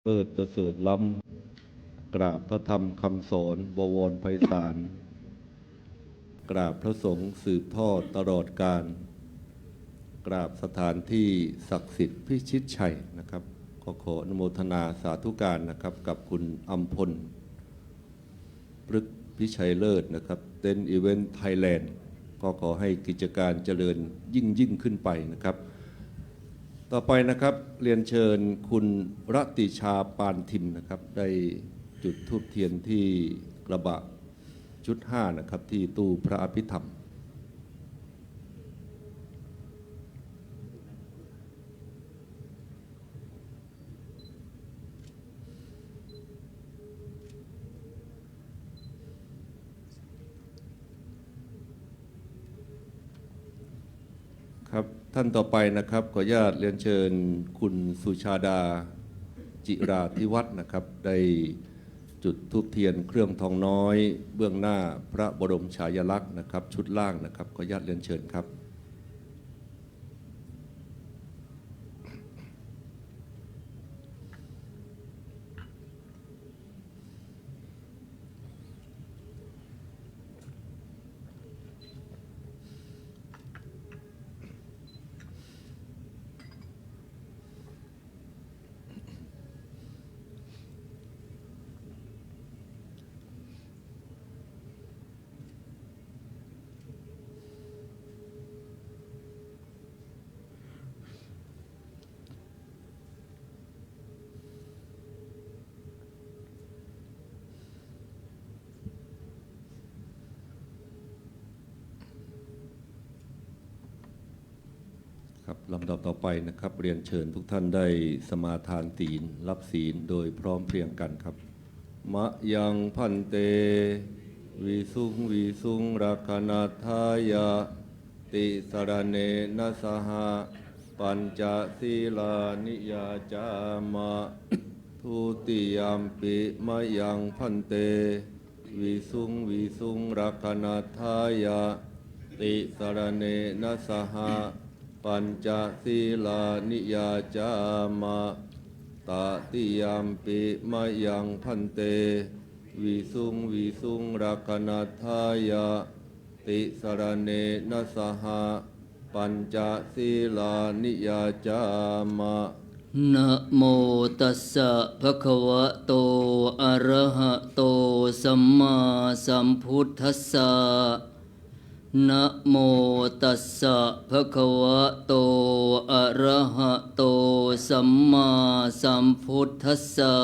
เปิดประเสริฐล้ำกราบพระธรรมคำสอนบวรไพศาลกราบพระสงฆ์สืบทอดตลอดกาลกราบสถานที่ศักดิ์สิทธิ์พิชิตชัยนะครับขออนุโมทนาสาธุการนะครับกับคุณอัมพลพฤกษ์พิชัยเลิศนะครับเต้นอีเวนต์ไทยแลนด์ก็ขอให้กิจการเจริญยิ่งขึ้นไปนะครับต่อไปนะครับเรียนเชิญคุณรติชาปานทิมนะครับได้จุดธูปเทียนที่กระบะชุด5นะครับที่ตู้พระอภิธรรมครับท่านต่อไปนะครับขออนุญาตเรียนเชิญคุณสุชาดาจิราธิวัฒน์นะครับได้จุดธูปเทียนเครื่องทองน้อยเบื้องหน้าพระบรมฉายาลักษณ์นะครับชุดล่างนะครับขออนุญาตเรียนเชิญครับลำดับต่อไปนะครับเรียนเชิญทุกท่านได้สมาทานศีลรับศีลโดยพร้อมเพรียงกันครับมะยังพันเตวิสุงรักนาทายะติสรเนนะสหะปัญจศีลานิยาจามะทุติยมปิมะยังพันเตวิสุงรักนาทายะติสรเนนะสหะปัญจศีลานิยาจามะตติยมปิมะยังพันเตวิสุงรักนาทายะติสรเนนะสหะปัญจศีลานิยาจามะนะโมตัสสะภะคะวะโตอะระหะโตสัมมาสัมพุทธัสสะนะโมตัสสะภะคะวะโตอะระหะโตสัมมาสัมพุทธัสสะ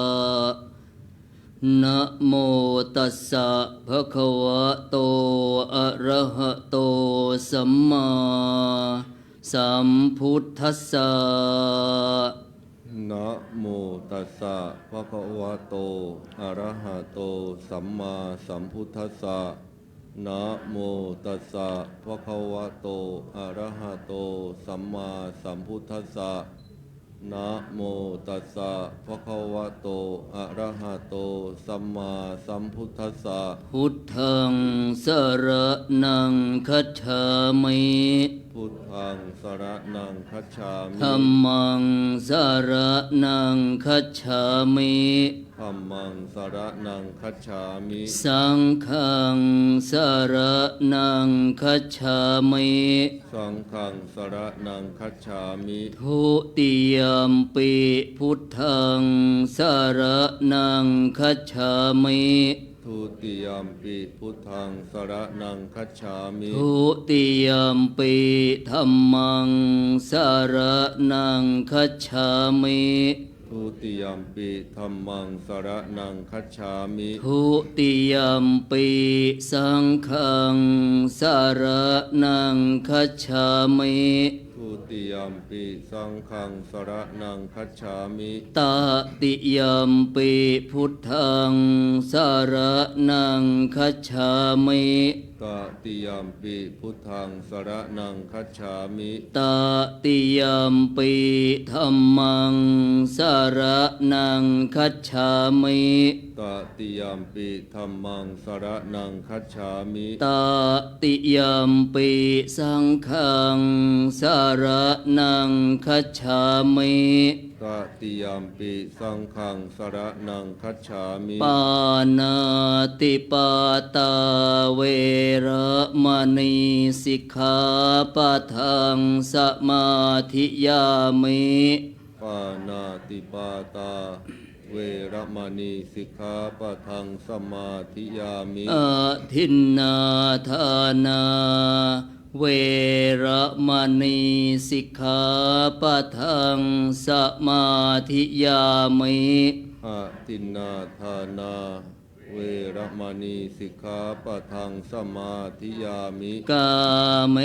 นะโมตัสสะภะคะวะโตอะระหะโตสัมมาสัมพุทธัสสะนะโมตัสสะภะคะวะโตอะระหะโตสัมมาสัมพุทธัสสะนะโมตัสสะภะคะวะโตอะระหะโตสัมมาสัมพุทธัสสะนะโมตัสสะภะคะวะโตอะระหะโตสัมมาสัมพุทธัสสะพุทธังสรณังคัจฉามิพุทธังสรณังคัจฉามิธัมมังสรณังคัจฉามิธัมมังสรณังคัจฉามิสังฆังสรณังคัจฉามิสังฆังสรณังคัจฉามิทุติยมปิพุทธังสรณังคัจฉามิทุติยมปิพุทธังสรณังคัจฉามิทุติยมปิธัมมังสรณังคัจฉามิทุติยมปิธัมมังสรณังคัจฉามิทุติยมปิสังฆังสรณังคัจฉามิทุติยมปิสังฆังสรณังคัจฉามิตติยมปิพุทธังสรณังคัจฉามิตติยมปิพุทธังสรณังคัจฉามิตติยมปิธัมมังสรณังคัจฉามิตติยมปิธัมมังสรณังคัจฉามิตติยมปิสังฆังสร ระนังคัจฉามิ ตติยมปิสังฆังสรณังคัจฉามิ ปานาติปาตาเวระมณีสิกขาปะทังสมาธิยามิ ปานาติปาตาเวระมณีสิกขาปะทังสมาธิยามิ อาทินนาทานาเวระมณีสิกขาปะทังสมาธิยามิ อะตินนาทานาเวระมณีสิกขาปะทังสมาธิยามิ กาเม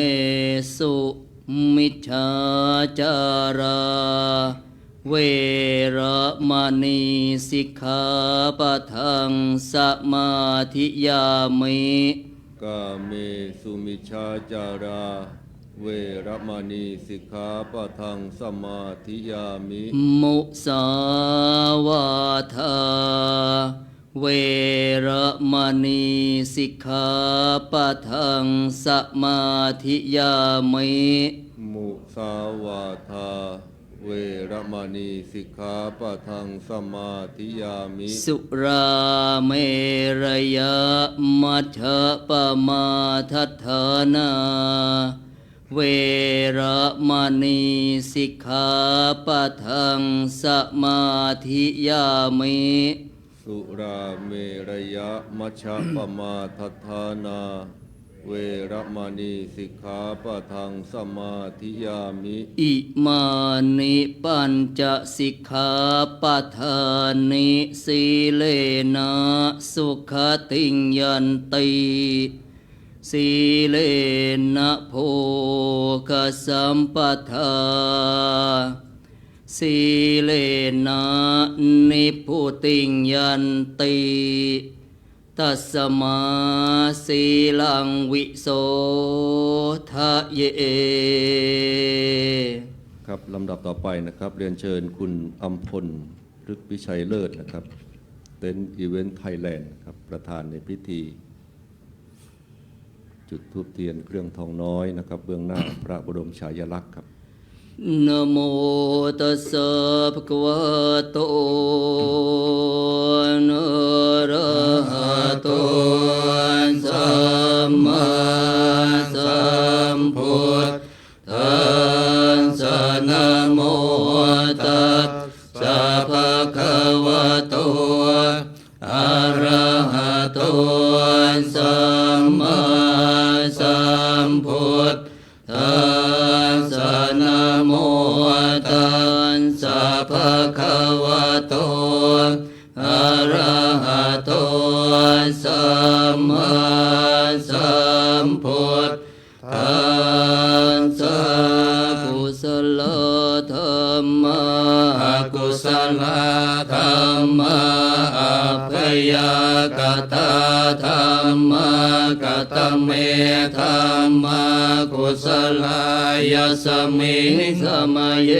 สุมิจฉาจาราเวระมณีสิกขาปะทังสมาธิยามิ กาเมสุมิชฌาจาราเวระมณีสิกขาปะทังสมาธิยามิ มุสาวาทาเวระมณีสิกขาปะทังสมาธิยามิ มุสาวาทาเวระมณีสิกขาปะทังสมาธิยามิ สุราเมรยะมัชฌะปมาทัฏฐานาเวระมณีสิกขาปะทังสมาธิยามิ สุราเมรยะมัชฌะปมาทัฏฐานาเวระมณีสิกขาปะทังสมาธิยามิ อิมานิปัญจสิกขาปทานิสีเลนะสุขติงยันติสีเลนะโภคสัมปทาสีเลนะนิพพุติงยันติตัสมาสีลังวิโสทะเย ครับลำดับต่อไปนะครับเรียนเชิญคุณอัมพลฤกษ์วิชัยเลิศนะครับเต็นท์อีเวนต์ไทยแลนด์ครับประธานในพิธี จุดธูปเทียนเครื่องทองน้อยนะครับเบื้องหน้าพระบรมฉายาลักษณ์ครับ นะโมตัสสะภะคะวะโตอะระหะโตสัมมาสัมพุทธัสสะนะโมตัสสะภะคะวะโตอะระหะโตสัมมาสัมพุทธัสสะนะโมตัสสะภะคะวะโตอะระหะโตสัมมาสัมพุทธัสสะกุศลธรรมะอกุศลธรรมะอัพยากตาธรรมะกตเมธรรมะกุศลายสมิงสมัยเย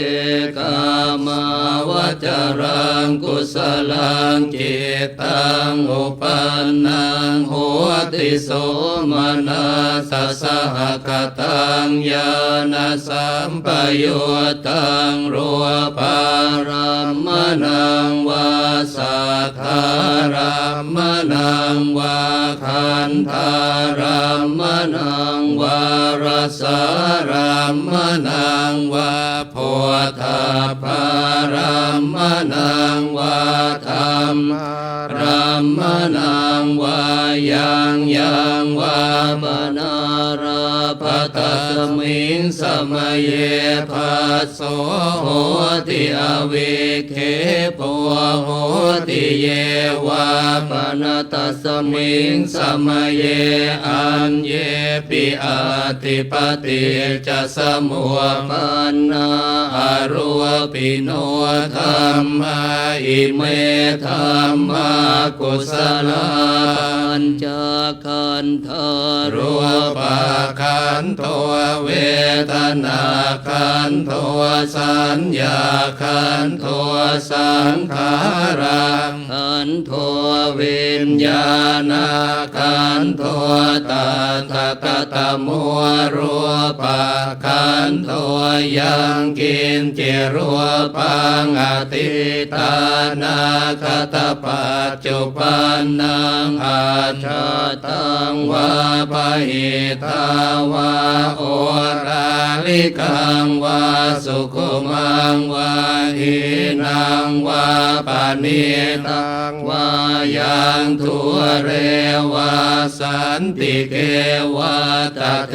กามาวจารังกุศลังจิตตังอุปันนังโหติโสมนัสสะหกตังญาณสัมปยุตตังรูปารามนังวาสัทธารามนังวาคันธารามนังวารสารามนังวาโพธาภารามนังวาธรรมรามนังวายังวามนาราภตัสมิงสมัยเยภัสโสโหติอวิเคปวโหติเยวาปนตัสมิงสมัยเยอันเยปิอาติปติจะสมุปันนาอรูปิโนธรรมาอิเมธรรมากุศลปัญจขันธารูป ขันโทเวทนาขันโทสัญญาขันโทสังขารังขันโทวิญญาณขันโทตัณฑกตโมรูปะขันโทยังกินจิรูปังอติตานาคตปัจจุปันนังอาชาตังวาปหิตาวาโอราลิกังวาสุขุมังวาหินังวาปานิตังวายังทุเรวาสันติเกวาตเท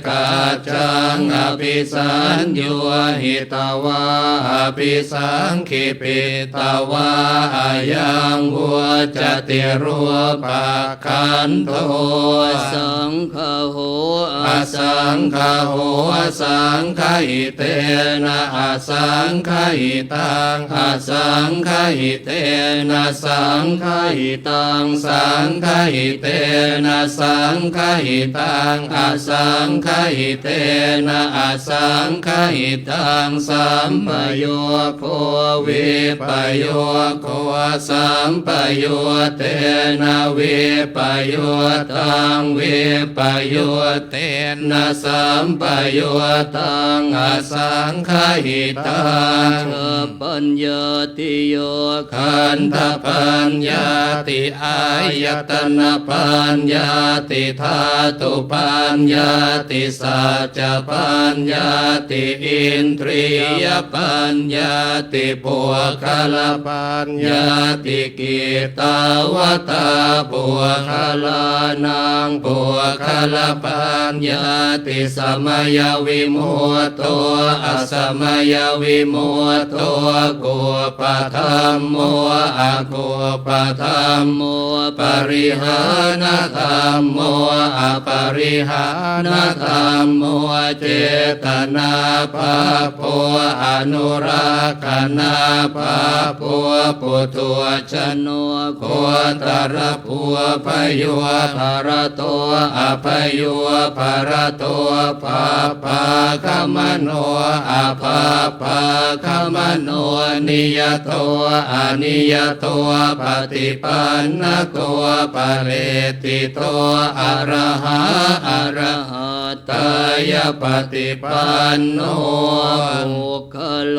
กัจจังอภิสัญโยหิตวาอภิสังขิปิตวาอายังวัวจติรูปะขันโทสังฆโหอสังฆโหสังฆหิเตนะอสังฆหิตังอสังฆหิเตนะสังฆหิตังสังฆหิเตนะสังฆหิตังอสังฆหิเตนะอสังฆหิตังสัมปโยโควิปโยโคสัมปโยเตนะวิปโยตังวิปโยเตนะสัมปโยตังอสังฆหิตังปัญญาติโยขันธปัญญาติอายตนะปัญญาติธาตุปัญญาติสัจจปัญญาติอินทรียปัญญาติปุคละปัญญาติกิตาวตาปุคละนังปุคละปัญญาติสมัยวิมุตโตอสมัยวิมุตโตกุปะธัมโมอะกุปะธัมโมปริหานธัมโมอปริหานธัมโมเจตนาภาโพอนุรักขณาภาโพปุถุชนโนโคตรภูพโยภรโตอภโยภรโตภาภาคมโนอภาภาคมโนนิยโตอนิยโตปฏิปันนโตปะเรติโตอะระหะอะระหะตายปฏิปันโนอุคโล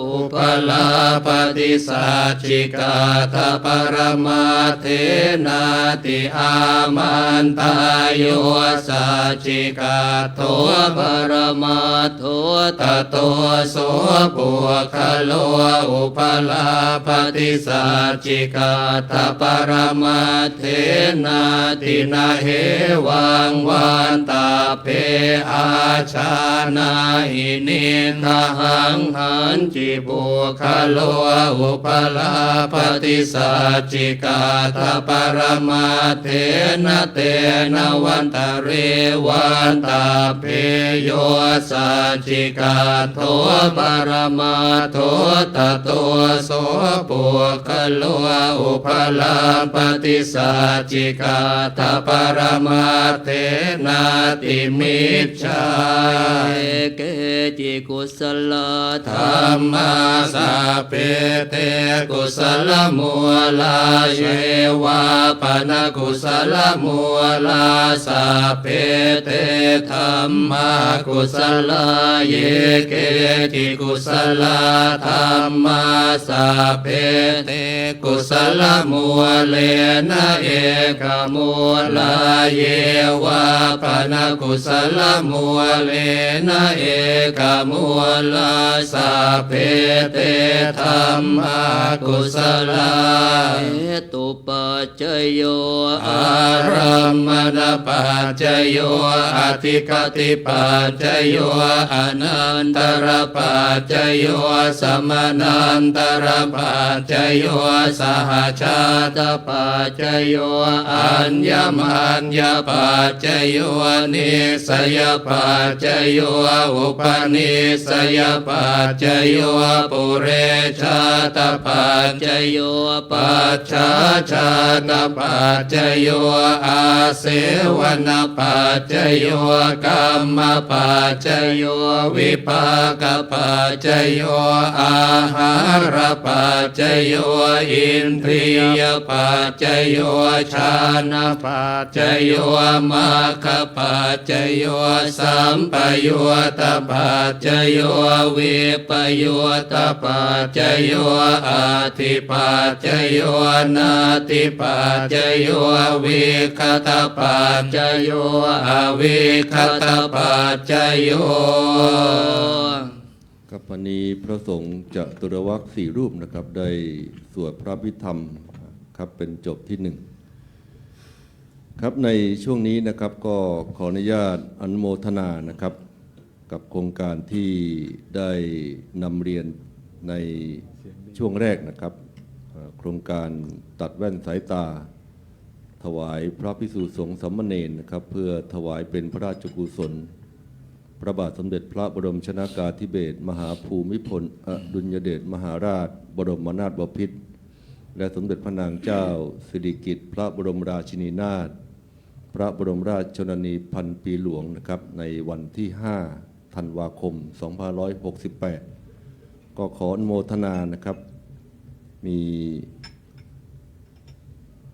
อุปลาปฏิสัจจิกาทปรมาเทนาติอามันตายโยสัจจิกาโตปรมาโทตโตโสปุคโลอุปลาปฏิสัจจิกาทปรมาเทนาตินาเหวังวันตาเพอาชานาหินิทหังหันจิปุคโลอุปลาปฏิสัจจิกาทปรมาเทนะเตนะวันตะเรวันตาเพโยสัจจิกาโทปรมาโทตโตโสปุคโลอุปลาปฏิสัจจิกาทปรมาเทนะติมิจฉาเกจิกุศลธรธัมมาสัพเพเตกุศลมูลาเยวาปนกุศลมูลาสัพเพเตธัมมากุศลาเยเกจิกุศลธัมมาสัพเพเตกุศลมูเลนะเอกมูลาเยวาปนกุศลมูเลนะเอกมูลาสัพเพเตธัมมากุศลาเหตุปัจจโยอารัมมณปัจจโยอธิกติปัจจโยอนันตรปัจจโยสมนันตรปัจจโยสหชาตปัจจโยอัญญมัญญปัจจโยนิสยปัจจโยอุปนิสยปัจจโยปุเรชาตปัจจโยปัจฉาชาตปัจจโยอาเสวนปัจ จโยกรรมปัจจโยวิปากปัจจโยอาหารปัจจโยอินทรียปัจจโยฌานปัจจโยมรรคปัจจโยสัมปยุตตปัจจโยวิปยุตตปัจจโยอาทิปัจจโยนาทิปัจจโยวิคตปัจจโยอวิคตปัจจโย ครับวันนี้พระสงฆ์จะตุรวักสี่รูปนะครับได้สวดพระพิธรรมครับเป็นจบที่หนึ่งครับในช่วงนี้นะครับก็ขออนุญาตอนุโมทนานะครับกับโครงการที่ได้นำเรียนในช่วงแรกนะครับโครงการตัดแว่นสายตาถวายพระภิกษุสงฆ์สามเณรนะครับเพื่อถวายเป็นพระราชกุศลพระบาทสมเด็จพระบรมชนากาธิเบศรมหาภูมิพลอดุลยเดชมหาราชบรมนาถบพิตรและสมเด็จพระนางเจ้าสิริกิติ์พระบรมราชินีนาถพระบรมราชชนนีพันปีหลวงนะครับในวันที่5ธันวาคม2568ก็ขออนุโมทนานะครับมี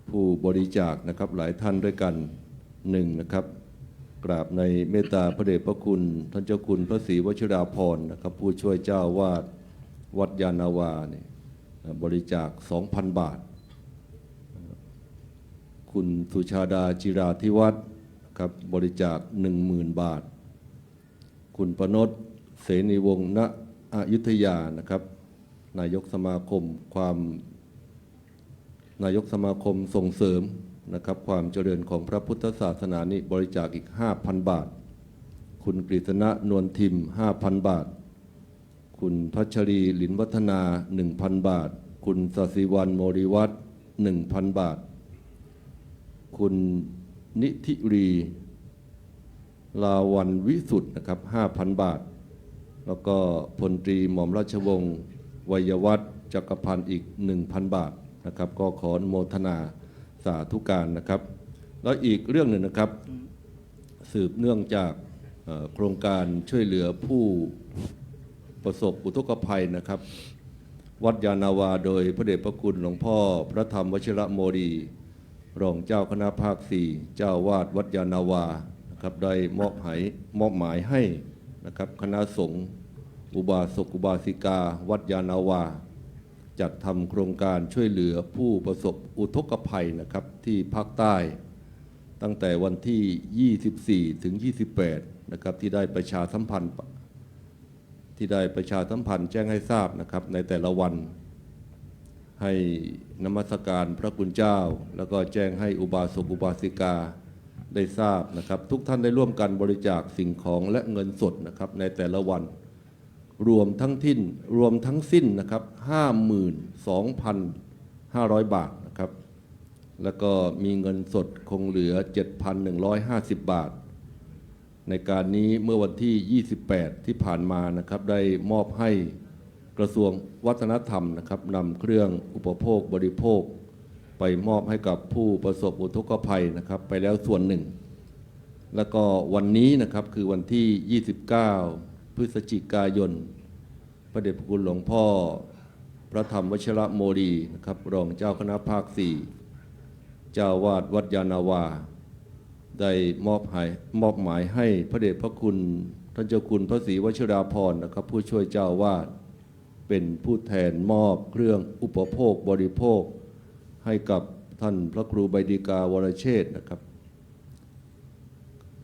ผู้บริจาคนะครับหลายท่านด้วยกันหนึ่งนะครับกราบในเมตตาพระเดชพระคุณท่านเจ้าคุณพระศรีวชิราภรณ์นะครับผู้ช่วยเจ้าวาดวัดยานาวาเนี่ยบริจาค 2,000 บาทคุณสุชาดาจิราธิวัฒน์ครับบริจาค 10,000 บาทคุณประนตเสนีวงศ์ณอยุธยานะครับนายกสมาคมส่งเสริมนะครับความเจริญของพระพุทธศาสนานี้บริจาคอีก 5,000 บาทคุณกฤษณะนวลทิม 5,000 บาทคุณพัชรีหลินวัฒนา 1,000 บาทคุณศศิวรรณโมริวัฒน์ 1,000 บาทคุณนิธิรีลาวันวิสุทธ์นะครับ 5,000 บาทแล้วก็พลตรีหม่อมราชวงศ์วัยวัฒน์จักรพันธ์อีก 1,000 บาทนะครับก็ขออนุโมทนาสาธุการนะครับแล้วอีกเรื่องหนึ่งนะครับสืบเนื่องจากโครงการช่วยเหลือผู้ประสบอุทกภัยนะครับวัดยานาวาโดยพระเดชพระคุณหลวงพ่อพระธรรมวชิระโมดีรองเจ้าคณะภาค 4 เจ้าวาดวัดยานาวานะครับได้มอบหมายให้นะครับคณะสงฆ์อุบาสกอุบาสิกาวัดยานาวาจัดทำโครงการช่วยเหลือผู้ประสบอุทกภัยนะครับที่ภาคใต้ตั้งแต่วันที่ 24 ถึง 28 นะครับที่ได้ประชาสัมพันธ์แจ้งให้ทราบนะครับในแต่ละวันให้นมัสการพระคุณเจ้าแล้วก็แจ้งให้อุบาสกอุบาสิกาได้ทราบนะครับทุกท่านได้ร่วมกันบริจาคสิ่งของและเงินสดนะครับในแต่ละวันรวมทั้งสิ้นนะครับ 52,500 บาทนะครับแล้วก็มีเงินสดคงเหลือ 7,150 บาทในการนี้เมื่อวันที่ 28 ที่ผ่านมานะครับได้มอบให้กระทรวงวัฒนธรรมนะครับนำเครื่องอุปโภคบริโภคไปมอบให้กับผู้ประสบอุทกภัยนะครับไปแล้วส่วนหนึ่งแล้วก็วันนี้นะครับคือวันที่ 29 พฤศจิกายนพระเดชพระคุณหลวงพ่อพระธรรมวชิระโมดีนะครับรองเจ้าคณะภาค 4 เจ้าวาดวัดยานาวาได้มอบหมายให้พระเดชพระคุณท่านเจ้าคุณพระศรีวชิราภรณ์นะครับผู้ช่วยเจ้าวาดเป็นผู้แทนมอบเครื่องอุปโภคบริโภคให้กับท่านพระครูใบดิกาวรเชษฐ์นะครับ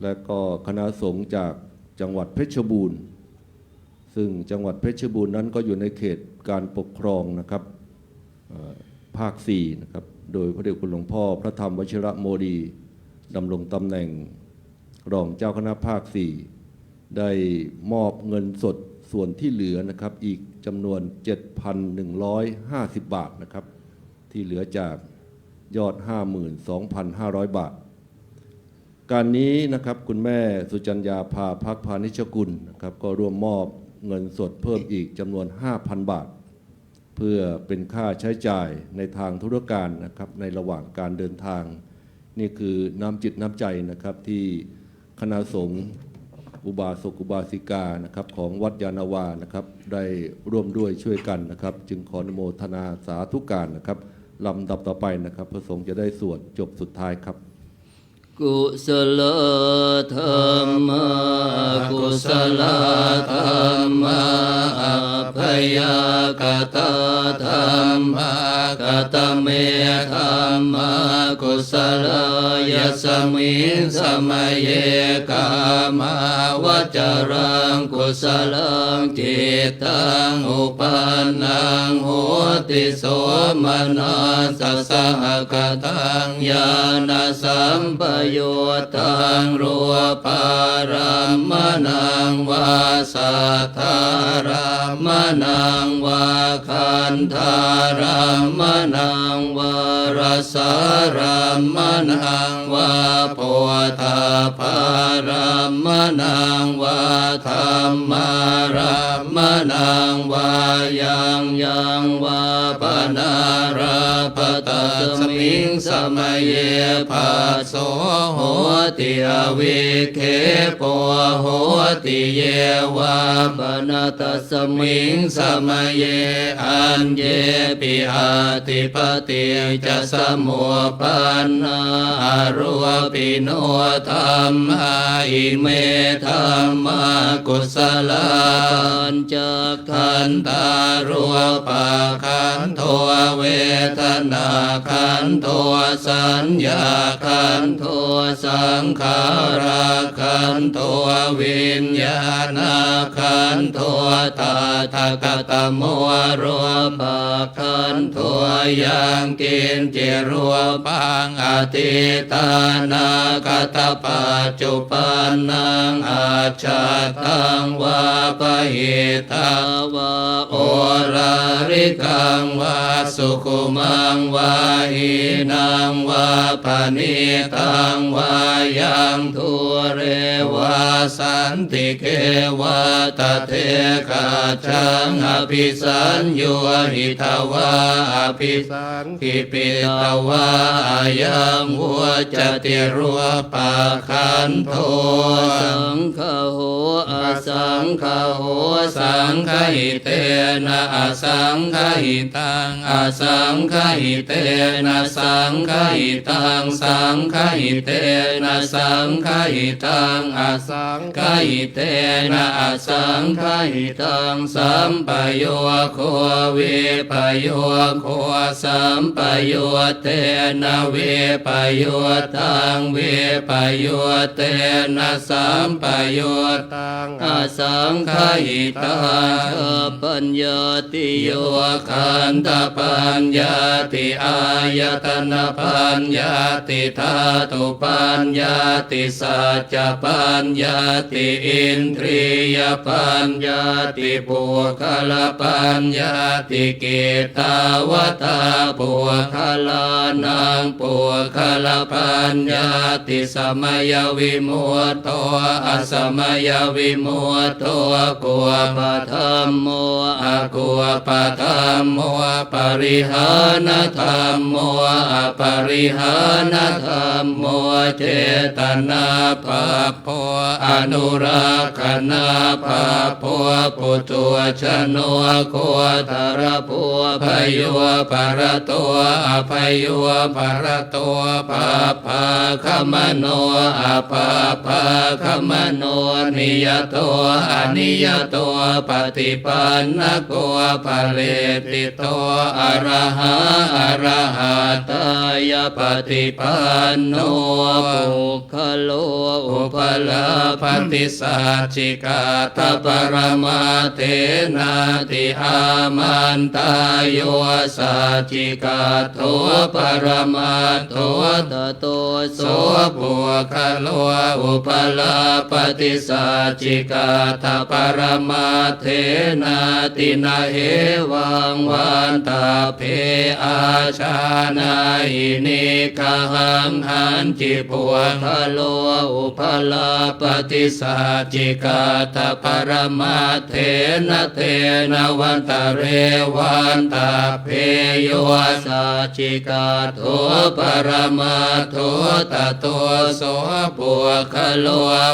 และก็คณะสงฆ์จากจังหวัดเพชรบูรณ์ซึ่งจังหวัดเพชรบูรณ์นั้นก็อยู่ในเขตการปกครองนะครับภาค 4 นะครับโดยพระเดชคุณหลวงพ่อพระธรรมวชิระโมดีดำรงตำแหน่งรองเจ้าคณะภาค 4 ได้มอบเงินสดส่วนที่เหลือนะครับอีกจำนวน 7,150 บาทนะครับที่เหลือจากยอด 52,500 บาทการนี้นะครับคุณแม่สุจัญญาภาภักพานิชกุลนะครับก็ร่วมมอบเงินสดเพิ่มอีกจำนวน 5,000 บาทเพื่อเป็นค่าใช้จ่ายในทางธุรการนะครับในระหว่างการเดินทางนี่คือน้ำจิตน้ำใจนะครับที่ คณะสงฆ์อุบาสกอุบาสิกานะครับของวัดยานนาวานะครับได้ร่วมด้วยช่วยกันนะครับจึงขออนุโมทนาสาธุการนะครับลำดับต่อไปนะครับพระสงฆ์จะได้สวดจบสุดท้ายครับกุศลธรรมะกุศลธรรมะอัพยากตธรรมะกตเมธรรมะกุศลยัสมิงสมัยเยกามาวจารังกุศลังจิตตังอุปันนังโหติโสมนัสสะสหกตังญาณสัมปโยตังรูปารามนังวาสัทธารามนังวาคันธารามนังวารสารามนังวาโพธาภารามนังวาธรรมารามนังวายังวาปนาราปตัสมิงสมัยเยภัสโสโหติอวิเคปโหติเยวาปนาตัสมิงสมัยเยอันเยปิอาติปติจะสมุปปันนารูปิโนธรรมาอิเมธรรมากุศลปัญจขันธารูปขันโทเวทนาขันโทสัญญาขันโทสังขาราขันโทวิญญาณขันโทตาทกตโมรูปขันโทยังกินจิรูปังอติตานาคตปัจจุปันนังอาชาตังวาปหิตาวาโอราริกังวาสุขุมังวาหินังวาปณิตังวายังทุเรวาสันติเกวาตเทกาชังอภิสัญโยหิตาวาอภิสังขิปิตาวายังหัวจติรัวปะขันโทสังฆโหอสังฆโหสังฆหิเตนะอสังฆหิตังอสังฆหิเตนะสังฆหิตังสังฆหิเตนะสังฆหิตังอสังฆหิเตนะอสังฆหิตังสัมปโยโควิปโยโคสัมปโยเตนะวิปโยตังวิปโยเตนะสัมปโยตังอสังฆหิตังปัญญาติโยขันธปัญญาติอายตนะปัญญาติธาตุปัญญาติสัจจปัญญาติอินทรียปัญญาติปุคละปัญญาติกิตาวตาปุคละนังปุคละปัญญาติสมัยวิมุตโตอสมัยวิมุตโตกุปธรรมโมอกุปธรรมโมปริหานธรรมโมอปริหานธรรมโมเจตนาภาโพอนุรักขณาภาโพปุตุชโนโคตรโพพโยปรโตอภโยปรโตภาภาคมโนอภาภาคมโนนิยโตอนิยโตปฏิปันนโกภเลติโตอรหะอรหัตายปฏิปันโนปุคโลอุปลาภติสัจจิกาตปรมาเทนาติอามันตายโยสัจจิกาโทปรมาโทตโตโสปุคโลอุปลาภติสัจจิกาตปรมาเทนาตินา เหวังวันตาเพอาชานาอินิกหังหันจิปัวทะโลอุปลาปฏิสัจจิกาตปรมาเทนะเทนะวันตะเรวันตาเพโยสัจจิกาโทปรมาโทตโตโสปุคะโล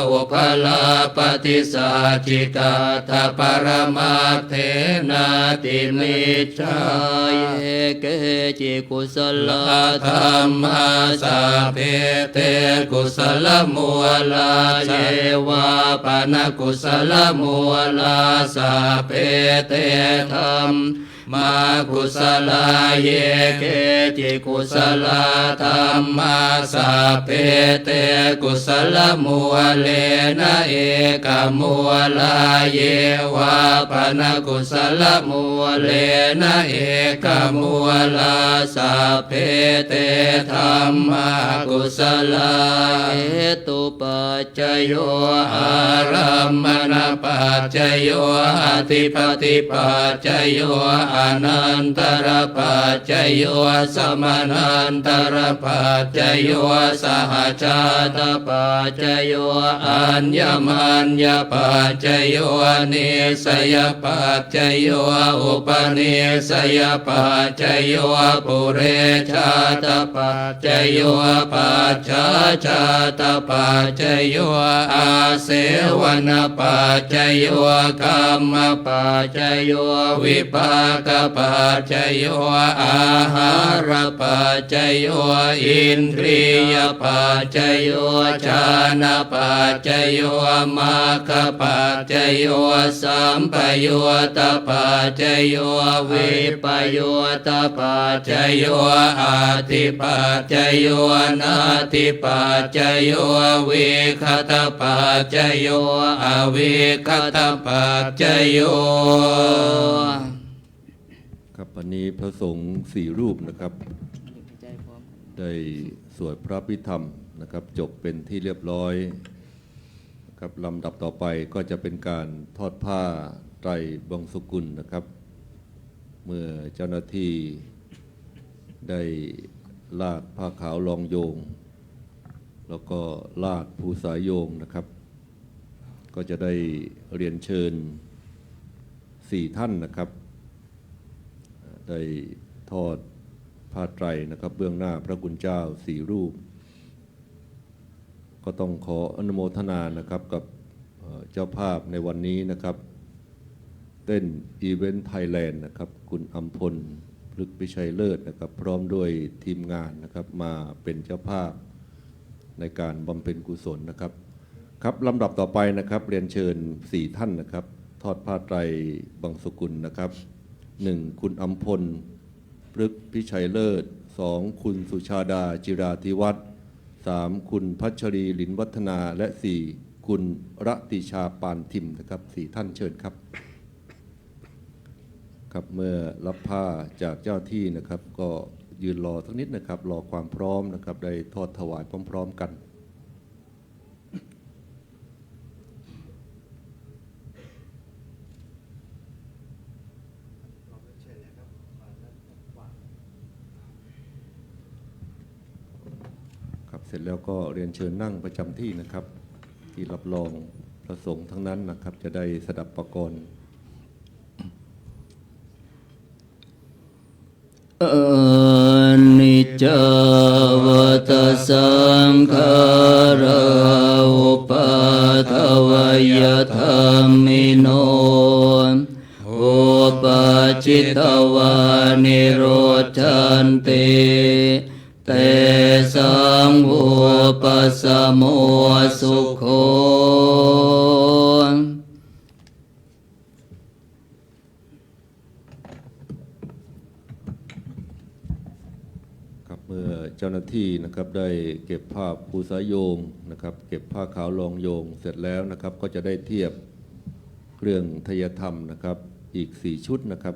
อุปลาปฏิสัจจิกาตปรมาเทนะติมิจฉาเยเกจิกุสลธรรมาสัพเพเตกุสลมูลาเจวาปนกุสลมูลาสัพเพเตธรรมมากุศลาเยเกจิกุศลธรรมาสัพเพเตกุศลมูเลนะเอกมูลาเยวาปนกุศลมูเลนะเอกมูลาสัพเพเตธรรมากุศลาเหตุปัจจโยอารัมมณปัจจโยอธิปติปัจจโยอนันตรปัจจโยสมานันตรปัจจโยสหชาตปัจจโยอัญญมัญญปัจจโยนิสยปัจจโยอุปนิสยปัจจโยปุเรชาตปัจจโยปัจฉาชาตปัจจโยอาเสวนปัจจโยกรรมปัจจโยวิปากปัจจโยอาหารปัจจโยอินทรียปัจจโยฌานปัจจโยมรรคปัจจโยสัมปยุตตปัจจโยวิปยุตตปัจจโยอาทิปัจจโยนาทิปัจจโยวิคตปัจจโยอวิคตปัจจโยครับวันนี้พระสงฆ์4 รูปนะครับได้สวดพระพิธรรมนะครับจบเป็นที่เรียบร้อยครับลำดับต่อไปก็จะเป็นการทอดผ้าไตรบังสุกุลนะครับ เมื่อเจ้าหน้าที่ได้ลาดผ้าขาวรองโยงแล้วก็ลาดภูสายโยงนะครับก็จะได้เรียนเชิญ4 ท่านนะครับได้ทอดผ้าไตรนะครับเบื้องหน้าพระคุณเจ้า4 รูปก็ต้องขออนุโมทนานะครับกับเจ้าภาพในวันนี้นะครับเต้นอีเวนต์ไทยแลนด์นะครับคุณอัมพลพฤกษ์พิชัยเลิศนะครับพร้อมด้วยทีมงานนะครับมาเป็นเจ้าภาพในการบำเพ็ญกุศลนะครับครับลำดับต่อไปนะครับเรียนเชิญ4 ท่านนะครับทอดผ้าไตรบังสุกุลนะครับ1คุณอัมพลพฤกษ์พิชัยเลิศ2คุณสุชาดาจิราธิวัฒน์3คุณพัชรีหลินวัฒนาและ4คุณรัติชาปานทิมนะครับ4 ท่านเชิญครับครับเมื่อรับผ้าจากเจ้าที่นะครับก็ยืนรอสักนิดนะครับรอความพร้อมนะครับได้ทอดถวายพร้อมๆกันครับเสร็จแล้วก็เรียนเชิญนั่งประจำที่นะครับที่รับรองพระสงฆ์ทั้งนั้นนะครับจะได้สดับประกรณ์นิจจวัตสังขาราอุปาทวยธรรมิโนอุปาจิตวานิโรชันติเตสังอุปสมโมสุโขเมื่อเจ้าหน้าที่นะครับได้เก็บผ้าภูสายโยงนะครับเก็บผ้าขาวรองโยงเสร็จแล้วนะครับก็จะได้เทียบเครื่องไทยธรรมนะครับอีก4 ชุดนะครับ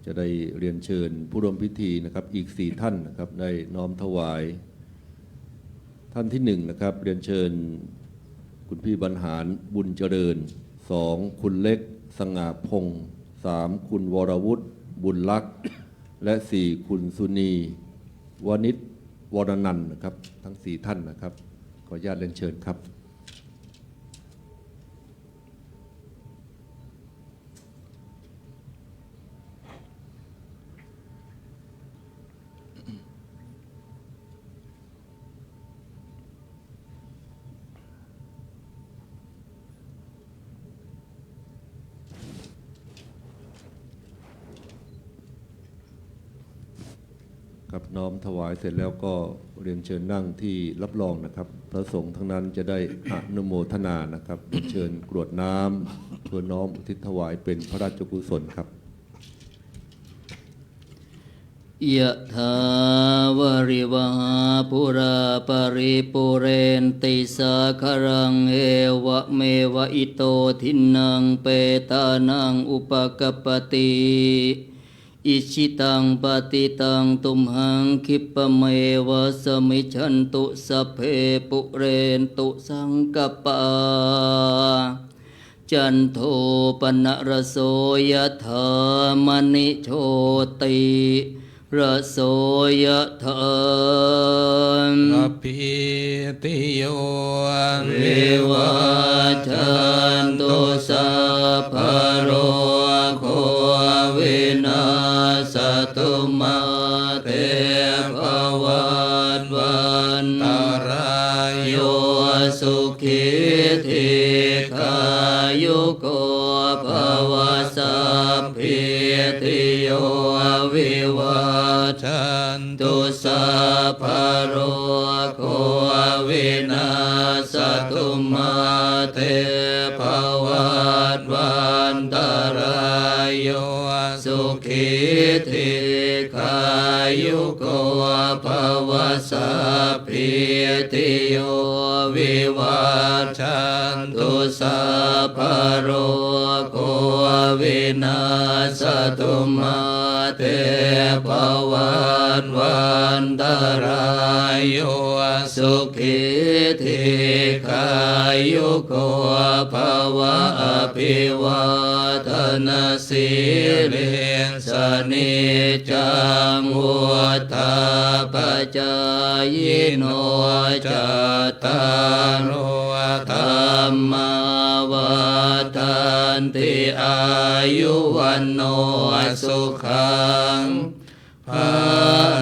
จะได้เรียนเชิญผู้ร่วมพิธีนะครับอีก4 ท่านนะครับได้น้อมถวายท่านที่1นะครับเรียนเชิญคุณพี่บรรหารบุญเจริญ2คุณเล็กสง่าพงศ์ 3. คุณวรวุฒิบุญลักษ์และ 4. คุณสุนีวณิชวรนันท์นะครับทั้ง 4 ท่านนะครับขออนุญาตเรียนเชิญครับครับน้อมถวายเสร็จแล้วก็เรียนเชิญนั่งที่รับรองนะครับพระสงฆ์ทั้งนั้นจะได้อนุโมทนานะครับเรียนเชิญกรวดน้ำเพื่อน้อมอุทิศถวายเป็นพระราชกุศลครับยะถาวาริวหาปุราปริปุเรนติสาคารังเอวะเมวะอิโตทินังเปตานังอุปกปปติอิชิตังปฏิตังตุมหังคิปะเมวะสมิจฉันตุสัพเพปุเรนตุสังกปาจันโทปนะระโสยถามณิโชติระโสยถาสัพพิติโยวิวัชชันตุสัพพะโรโควินาศตุมาเตภวัตวันตรายโยสุขิธิขายุโกภวสัพพิติโยวิวัชชันตุสัพพะโรโควินาศตุมาเตภวัตวันตรายโยสุขิธิขายุโกภวสัพพิติโยวิวัชชันตุสัพพะโรโควินาศตุมาเตภวัตวันตรายโยสุขิธิขายุโกภวะอภิวาทนาสิริสนิจังวุฒาปจายโนจัตตารโอธรรมวัฏันติอายุวันโนสุขังภา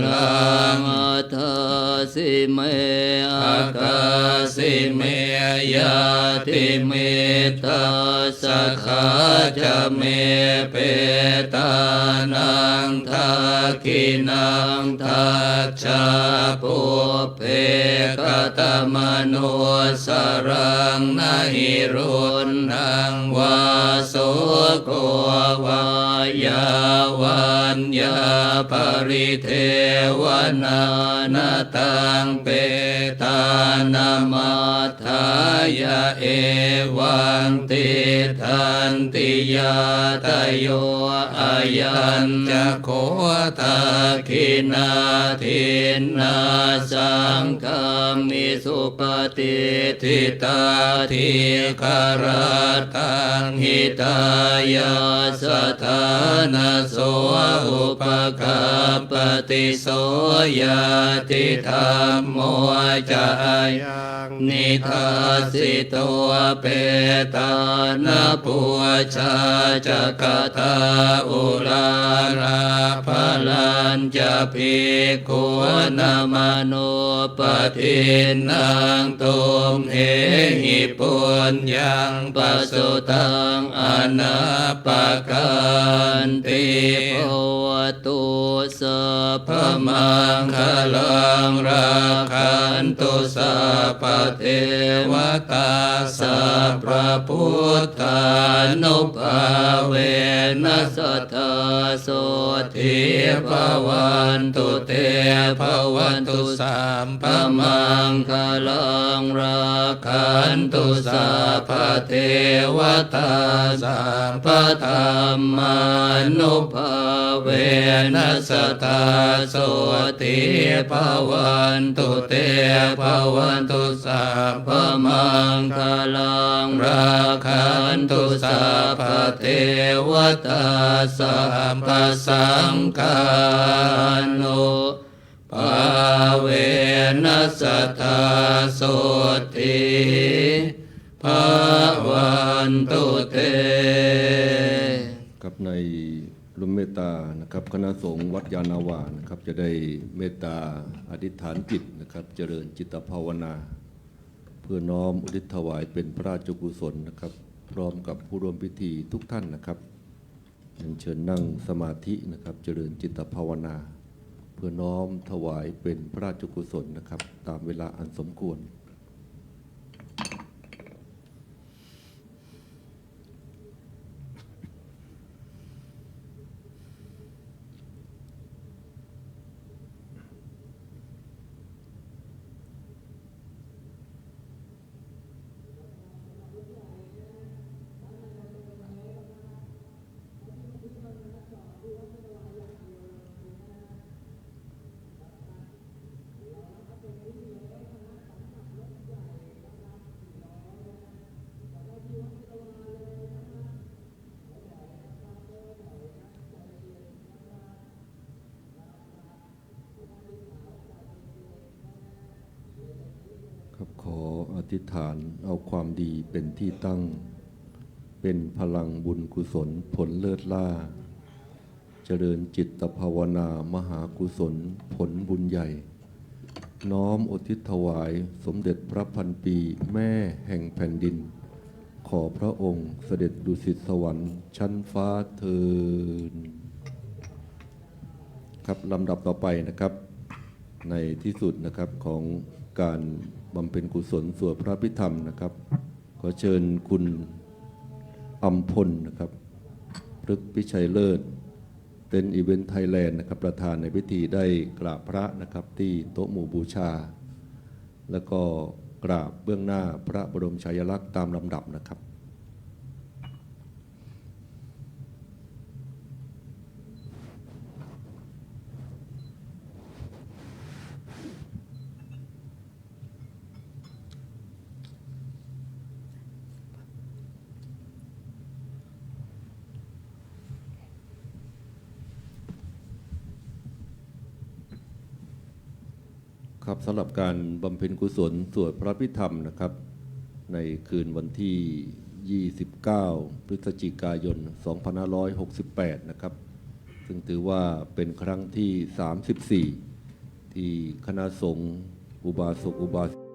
ลังอัฏฐสิเมอากาสิเมยาติเมตาสขาจะเมเปตานังทักขินังทัจจาปุเพกตมโนสรังนาหิรุณังวาโสโกวายาวันยาปริเทวนานาตังเปตานามาทายาเอวังติทันติยาตโยอายัญจะโคตาคินาทินาสังฆามิสุปฏิทิตาทิคารตังหิตายาสถานาโสอุปกัปปติโสยติธรรมโมจายนิทัสสิโตเปตานาปุชาจักตาอุลาราภลัญจะภิกขุนามโนปทินังตุมเหหิปุญญังปัสสุตังอนาปกันติภวตุสัพพมังคลังราคันตุสัพพเทวตาสัพพะพุทธานุภาเวนัสสทธาโสทิภวันตุเตภวันตุสัมภมังคลังราคันตุสัพพเทวตาสัมภธรรมานุภาเวนัสสทธาโสทิภวันตุเตภวันตุสัพพมังคลัง ราคันตุสัพพเทวตาสัพพสังฆานุภาเวนัสสทธาโสติภาวันตุเตกับในร่วมเมตตานะครับคณะสงฆ์วัดยานนาวานะครับจะได้เมตตาอธิษฐานจิตนะครับเจริญจิตภาวนาเพื่อน้อมอุทิศถวายเป็นพระราชกุศลนะครับพร้อมกับผู้ร่วมพิธีทุกท่านนะครับเชิญนั่งสมาธินะครับเจริญจิตภาวนาเพื่อน้อมถวายเป็นพระราชกุศลนะครับตามเวลาอันสมควรขออธิษฐานเอาความดีเป็นที่ตั้งเป็นพลังบุญกุศลผลเลิศล่าเจริญจิตภาวนามหากุศลผลบุญใหญ่น้อมอุทิศถวายสมเด็จพระพันปีแม่แห่งแผ่นดินขอพระองค์เสด็จดุสิตสวรรค์ชั้นฟ้าเถิดครับลำดับต่อไปนะครับในที่สุดนะครับของการบำเพ็ญกุศลสวดพระพิธรรมนะครับขอเชิญคุณอัมพลนะครับพฤกษ์พิชัยเลิศเต็นอีเวนต์ไทยแลนด์นะครับประธานในพิธีได้กราบพระนะครับที่โต๊ะหมู่บูชาแล้วก็กราบเบื้องหน้าพระบรมฉายาลักษณ์ตามลำดับนะครับครับสำหรับการบำเพ็ญกุศลสวดพระพิธรรมนะครับในคืนวันที่ 29 พฤศจิกายน 2568 นะครับซึ่งถือว่าเป็นครั้งที่ 34 ที่คณะสงฆ์อุบาสกอุบาสิกา